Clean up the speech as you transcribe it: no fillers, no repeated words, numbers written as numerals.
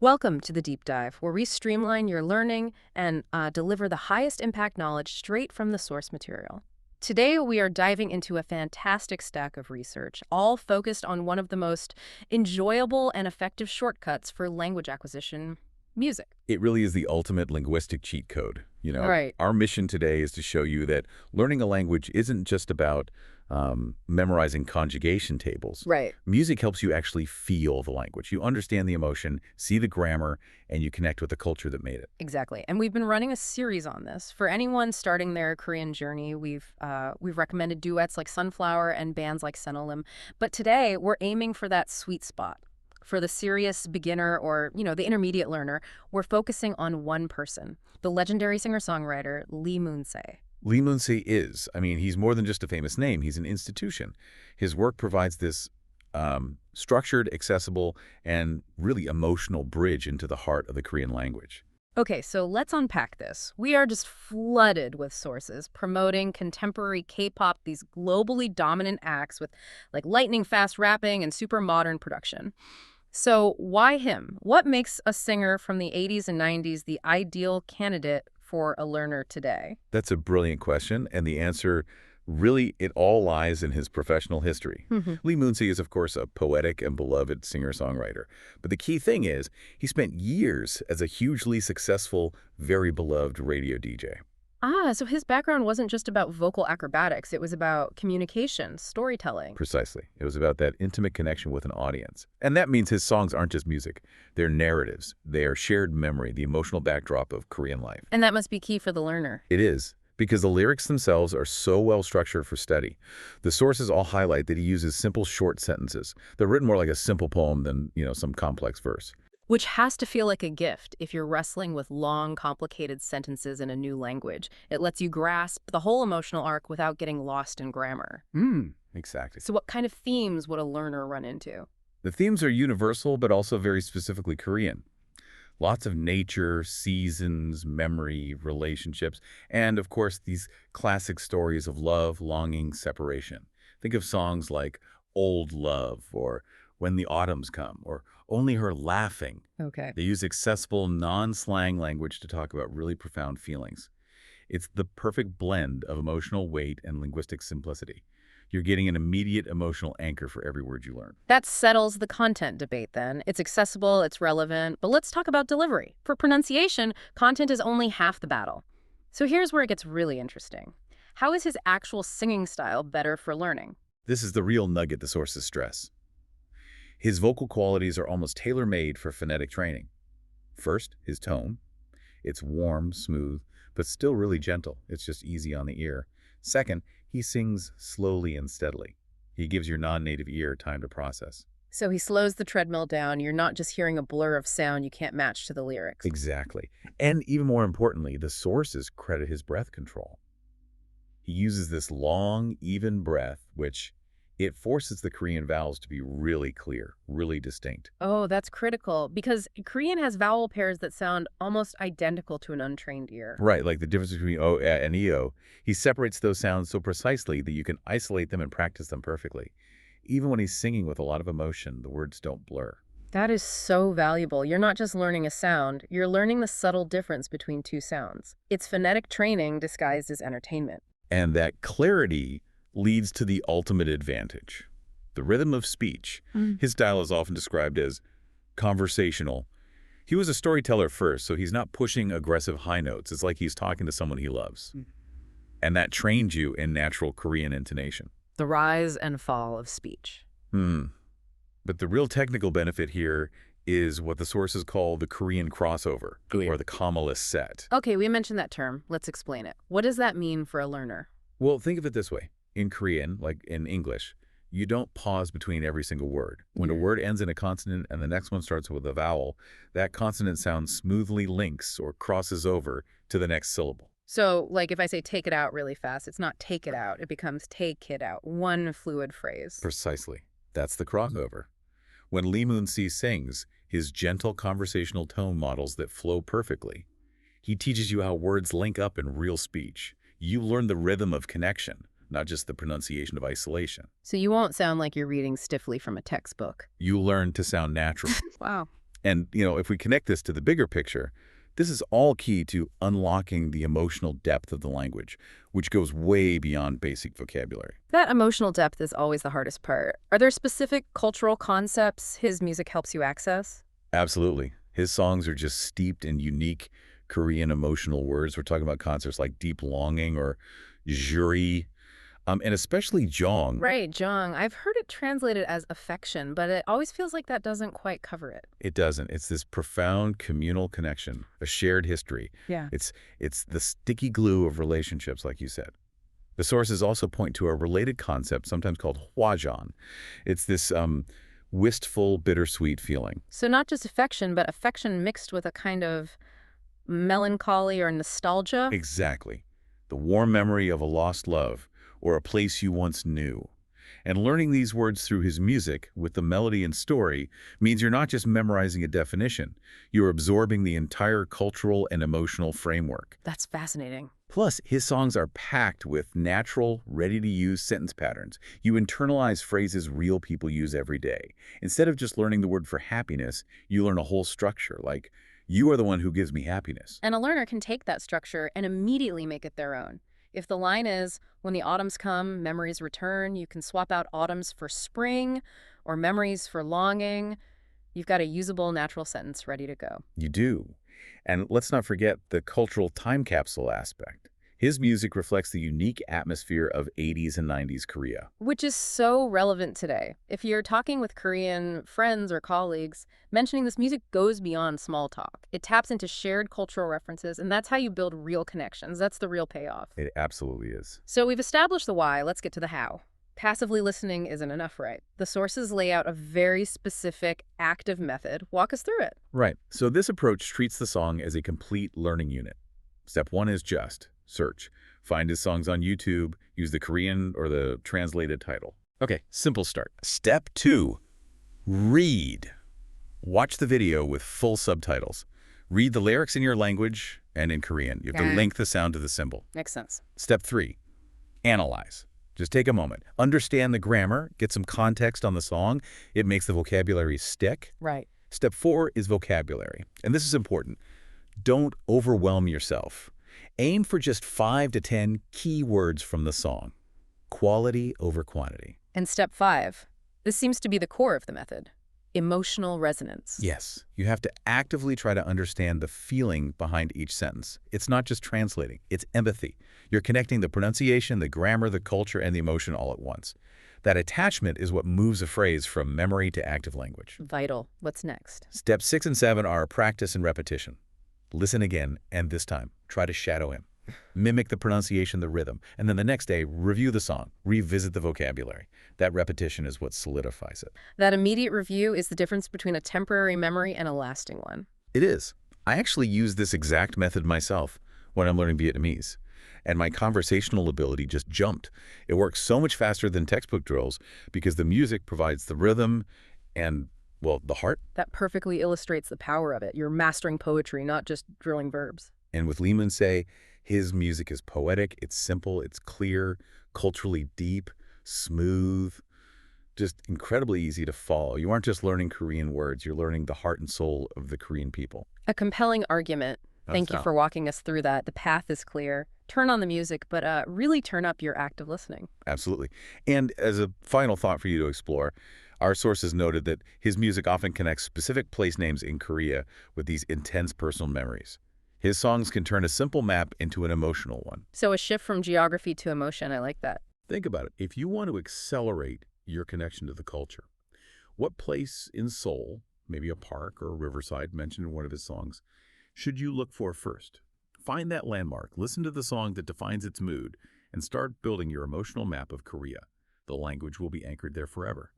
Welcome to the Deep Dive, where we streamline your learning and deliver the highest impact knowledge straight from the source material. Today, we are diving into a fantastic stack of research, all focused on one of the most enjoyable and effective shortcuts for language acquisition: music. It really is the ultimate linguistic cheat code. Right. Our mission today is to show you that learning a language isn't just about memorizing conjugation tables. Right. Music helps you actually feel the language. You understand the emotion, see the grammar, and you connect with the culture that made it. Exactly. And we've been running a series on this. For anyone starting their Korean journey, we've recommended duets like Sunflower and bands like Senolim. But today, we're aiming for that sweet spot. For the serious beginner or, the intermediate learner, we're focusing on one person, the legendary singer-songwriter Lee Moon-se. Lee Moon-se he's more than just a famous name. He's an institution. His work provides this structured, accessible, and really emotional bridge into the heart of the Korean language. Okay, so let's unpack this. We are just flooded with sources promoting contemporary K-pop, these globally dominant acts with like lightning-fast rapping and super modern production. So why him? What makes a singer from the 80s and 90s the ideal candidate for a learner today? That's a brilliant question, and the answer really, it all lies in his professional history. Lee Moon-se is, of course, a poetic and beloved singer-songwriter. But the key thing is, he spent years as a hugely successful, very beloved radio DJ. So his background wasn't just about vocal acrobatics. It was about communication, storytelling. Precisely. It was about that intimate connection with an audience. And that means his songs aren't just music. They're narratives. They are shared memory, the emotional backdrop of Korean life. And that must be key for the learner. It is, because the lyrics themselves are so well structured for study. The sources all highlight that he uses simple, short sentences. They're written more like a simple poem than, some complex verse. Which has to feel like a gift if you're wrestling with long, complicated sentences in a new language. It lets you grasp the whole emotional arc without getting lost in grammar. Exactly. So what kind of themes would a learner run into? The themes are universal, but also very specifically Korean. Lots of nature, seasons, memory, relationships, and, of course, these classic stories of love, longing, separation. Think of songs like Old Love or When the Autumns Come or Only Her Laughing. Okay. They use accessible, non-slang language to talk about really profound feelings. It's the perfect blend of emotional weight and linguistic simplicity. You're getting an immediate emotional anchor for every word you learn. That settles the content debate then. It's accessible, it's relevant, but let's talk about delivery. For pronunciation, content is only half the battle. So here's where it gets really interesting. How is his actual singing style better for learning? This is the real nugget the sources stress. His vocal qualities are almost tailor-made for phonetic training. First, his tone. It's warm, smooth, but still really gentle. It's just easy on the ear. Second, he sings slowly and steadily. He gives your non-native ear time to process. So he slows the treadmill down. You're not just hearing a blur of sound you can't match to the lyrics. Exactly. And even more importantly, the sources credit his breath control. He uses this long, even breath, which it forces the Korean vowels to be really clear, really distinct. Oh, that's critical because Korean has vowel pairs that sound almost identical to an untrained ear. Right, like the difference between O and EO. He separates those sounds so precisely that you can isolate them and practice them perfectly. Even when he's singing with a lot of emotion, the words don't blur. That is so valuable. You're not just learning a sound, you're learning the subtle difference between two sounds. It's phonetic training disguised as entertainment. And that clarity leads to the ultimate advantage, the rhythm of speech. His style is often described as conversational. He was a storyteller first, so he's not pushing aggressive high notes. It's like he's talking to someone he loves. And that trained you in natural Korean intonation. The rise and fall of speech. But the real technical benefit here is what the sources call the Korean crossover, or the comma-less set. Okay, we mentioned that term. Let's explain it. What does that mean for a learner? Well, think of it this way. In Korean, like in English, you don't pause between every single word. When a word ends in a consonant and the next one starts with a vowel, that consonant sound smoothly links or crosses over to the next syllable. So, like if I say take it out really fast, it's not take it out. It becomes take it out. One fluid phrase. Precisely. That's the crossover. When Lee Moon-se sings, his gentle conversational tone models that flow perfectly. He teaches you how words link up in real speech. You learn the rhythm of connection, not just the pronunciation of isolation. So you won't sound like you're reading stiffly from a textbook. You learn to sound natural. Wow. And, if we connect this to the bigger picture, this is all key to unlocking the emotional depth of the language, which goes way beyond basic vocabulary. That emotional depth is always the hardest part. Are there specific cultural concepts his music helps you access? Absolutely. His songs are just steeped in unique Korean emotional words. We're talking about concepts like deep longing or juri, and especially jong. Right, Jung. I've heard it translated as affection, but it always feels like that doesn't quite cover it. It doesn't. It's this profound communal connection, a shared history. Yeah. It's the sticky glue of relationships, like you said. The sources also point to a related concept, sometimes called hwajeon. It's this wistful, bittersweet feeling. So not just affection, but affection mixed with a kind of melancholy or nostalgia. Exactly. The warm memory of a lost love or a place you once knew. And learning these words through his music with the melody and story means you're not just memorizing a definition, you're absorbing the entire cultural and emotional framework. That's fascinating. Plus, his songs are packed with natural, ready-to-use sentence patterns. You internalize phrases real people use every day. Instead of just learning the word for happiness, you learn a whole structure, like, you are the one who gives me happiness. And a learner can take that structure and immediately make it their own. If the line is, when the autumns come, memories return, you can swap out autumns for spring or memories for longing. You've got a usable natural sentence ready to go. You do. And let's not forget the cultural time capsule aspect. His music reflects the unique atmosphere of 80s and 90s Korea. Which is so relevant today. If you're talking with Korean friends or colleagues, mentioning this music goes beyond small talk. It taps into shared cultural references, and that's how you build real connections. That's the real payoff. It absolutely is. So we've established the why, let's get to the how. Passively listening isn't enough, right? The sources lay out a very specific, active method. Walk us through it. Right. So this approach treats the song as a complete learning unit. Step one is just search. Find his songs on YouTube, use the Korean or the translated title. Okay, simple start. Step two, read. Watch the video with full subtitles. Read the lyrics in your language and in Korean. You have to link the sound to the symbol. Makes sense. Step three, analyze. Just take a moment. Understand the grammar, get some context on the song. It makes the vocabulary stick. Right. Step four is vocabulary. And this is important. Don't overwhelm yourself. Aim for just 5 to 10 key words from the song. Quality over quantity. And step 5. This seems to be the core of the method. Emotional resonance. Yes, you have to actively try to understand the feeling behind each sentence. It's not just translating, it's empathy. You're connecting the pronunciation, the grammar, the culture, and the emotion all at once. That attachment is what moves a phrase from memory to active language. Vital. What's next? Steps 6 and 7 are practice and repetition. Listen again, and this time, try to shadow him. Mimic the pronunciation, the rhythm, and then the next day, review the song, revisit the vocabulary. That repetition is what solidifies it. That immediate review is the difference between a temporary memory and a lasting one. It is. I actually use this exact method myself when I'm learning Vietnamese, and my conversational ability just jumped. It works so much faster than textbook drills because the music provides the rhythm and, well, the heart. That perfectly illustrates the power of it. You're mastering poetry, not just drilling verbs. And with Lee Mun-se, his music is poetic, it's simple, it's clear, culturally deep, smooth, just incredibly easy to follow. You aren't just learning Korean words, you're learning the heart and soul of the Korean people. A compelling argument. Thank you for walking us through that. The path is clear. Turn on the music, but really turn up your active listening. Absolutely. And as a final thought for you to explore, our sources noted that his music often connects specific place names in Korea with these intense personal memories. His songs can turn a simple map into an emotional one. So a shift from geography to emotion, I like that. Think about it. If you want to accelerate your connection to the culture, what place in Seoul, maybe a park or a riverside mentioned in one of his songs, should you look for first? Find that landmark, listen to the song that defines its mood, and start building your emotional map of Korea. The language will be anchored there forever.